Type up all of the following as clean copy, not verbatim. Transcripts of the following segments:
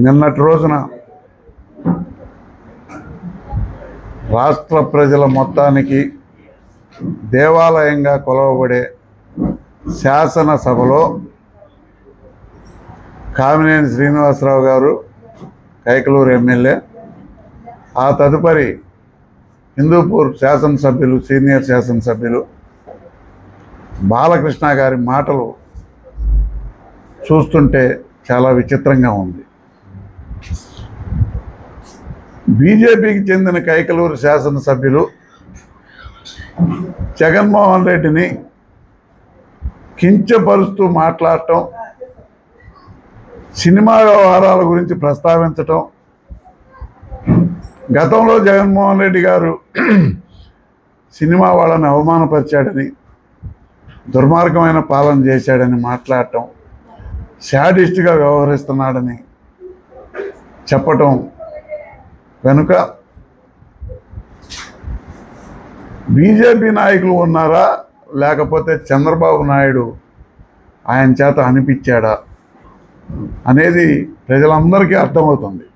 నిన్నటి రోజున రాష్ట్ర ప్రజల మొత్తానికి దేవాలయంగా కొలవబడే శాసనసభలో కామినేని శ్రీనివాసరావు గారు కైకలూరు ఎమ్మెల్యే, ఆ తదుపరి హిందూపూర్ శాసనసభ్యులు, సీనియర్ శాసనసభ్యులు బాలకృష్ణ గారి మాటలు చూస్తుంటే చాలా విచిత్రంగా ఉంది. బీజేపీకి చెందిన కైకలూరు శాసనసభ్యులు జగన్మోహన్ రెడ్డిని కించపరుస్తూ మాట్లాడటం, సినిమా వ్యవహారాల గురించి ప్రస్తావించటం, గతంలో జగన్మోహన్ రెడ్డి గారు సినిమా వాళ్ళని అవమానపరిచాడని, దుర్మార్గమైన పాలన చేశాడని మాట్లాడటం, శాడిస్ట్గా వ్యవహరిస్తున్నాడని చెప్పటం వెనుక బీజేపీ నాయకులు ఉన్నారా, లేకపోతే చంద్రబాబు నాయుడు ఆయన చేత అనిపించాడా అనేది ప్రజలందరికీ అర్థమవుతుంది.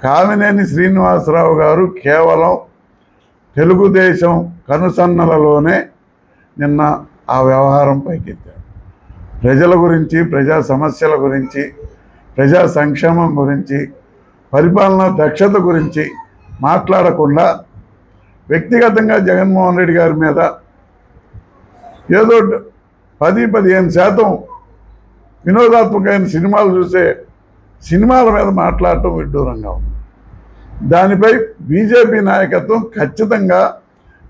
కామినేని శ్రీనివాసరావు గారు కేవలం తెలుగుదేశం కనుసన్నలలోనే నిన్న ఆ వ్యవహారం పైకెత్తారు. ప్రజల గురించి, ప్రజా సమస్యల గురించి, ప్రజా సంక్షేమం గురించి, పరిపాలనా దక్షత గురించి మాట్లాడకుండా వ్యక్తిగతంగా జగన్మోహన్ రెడ్డి గారి మీద ఏదో 10-15% వినోదాత్మకమైన సినిమాలు చూసే సినిమాల మీద మాట్లాడటం విడ్డూరంగా ఉంది. దానిపై బీజేపీ నాయకత్వం ఖచ్చితంగా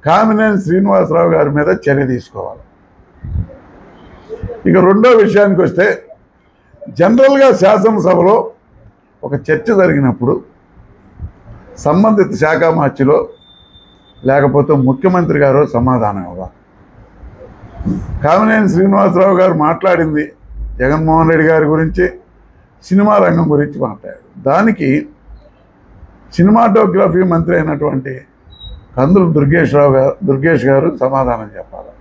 కామినేని శ్రీనివాసరావు గారి మీద చర్య తీసుకోవాలి. ఇక రెండో విషయానికి వస్తే, జనరల్గా శాసనసభలో ఒక చర్చ జరిగినప్పుడు సంబంధిత శాఖ మార్చిలో లేకపోతే ముఖ్యమంత్రి గారు సమాధానం ఇవ్వాలి. కామినేని శ్రీనివాసరావు గారు మాట్లాడింది జగన్మోహన్ రెడ్డి గారి గురించి, సినిమా రంగం గురించి మాట్లాడారు. దానికి సినిమాటోగ్రఫీ మంత్రి అయినటువంటి కందులు దుర్గేష్ గారు సమాధానం చెప్పాలి,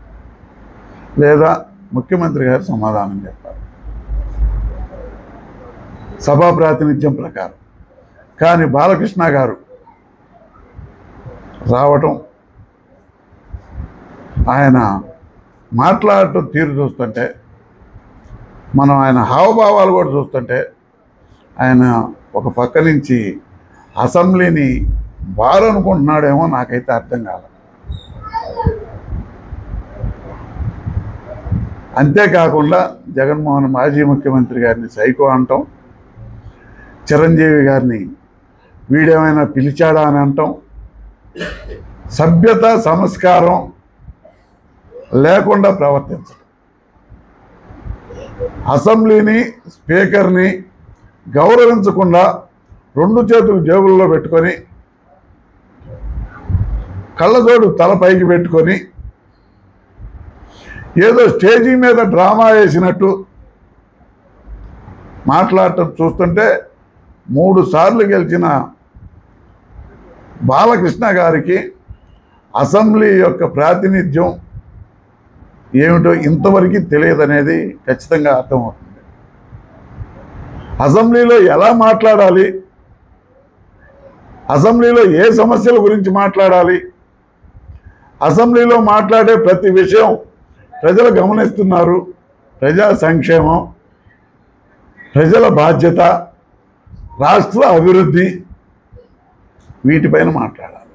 లేదా ముఖ్యమంత్రి గారు సమాధానం చెప్పాలి సభా ప్రాతినిధ్యం ప్రకారం. కానీ బాలకృష్ణ గారు రావటం, ఆయన మాట్లాడటం తీరు చూస్తుంటే, మనం ఆయన హావభావాలు కూడా చూస్తుంటే, ఆయన ఒక పక్క నుంచి అసెంబ్లీని బారనుకుంటున్నాడేమో నాకైతే అర్థం కాలేదు. అంతేకాకుండా మాజీ ముఖ్యమంత్రి గారిని సైకో అంటాం, చిరంజీవి గారిని వీడేమైనా పిలిచాడా అని అంటాం, సభ్యత సంస్కారం లేకుండా ప్రవర్తించడం, అసెంబ్లీని, స్పీకర్ని గౌరవించకుండా 2 చేతులు జేబుల్లో పెట్టుకొని, కళ్ళజోడు తలపైకి పెట్టుకొని ఏదో స్టేజీ మీద డ్రామా వేసినట్టు మాట్లాడటం చూస్తుంటే, 3 సార్లు గెలిచిన బాలకృష్ణ గారికి అసెంబ్లీ యొక్క ప్రాతినిధ్యం ఏమిటో ఇంతవరకు తెలియదనేది ఖచ్చితంగా అర్థమవుతుంది. అసెంబ్లీలో ఎలా మాట్లాడాలి, అసెంబ్లీలో ఏ సమస్యల గురించి మాట్లాడాలి, అసెంబ్లీలో మాట్లాడే ప్రతి విషయం ప్రజలు గమనిస్తున్నారు. ప్రజా సంక్షేమం, ప్రజల బాధ్యత, రాష్ట్ర అభివృద్ధి, వీటిపైన మాట్లాడాలి.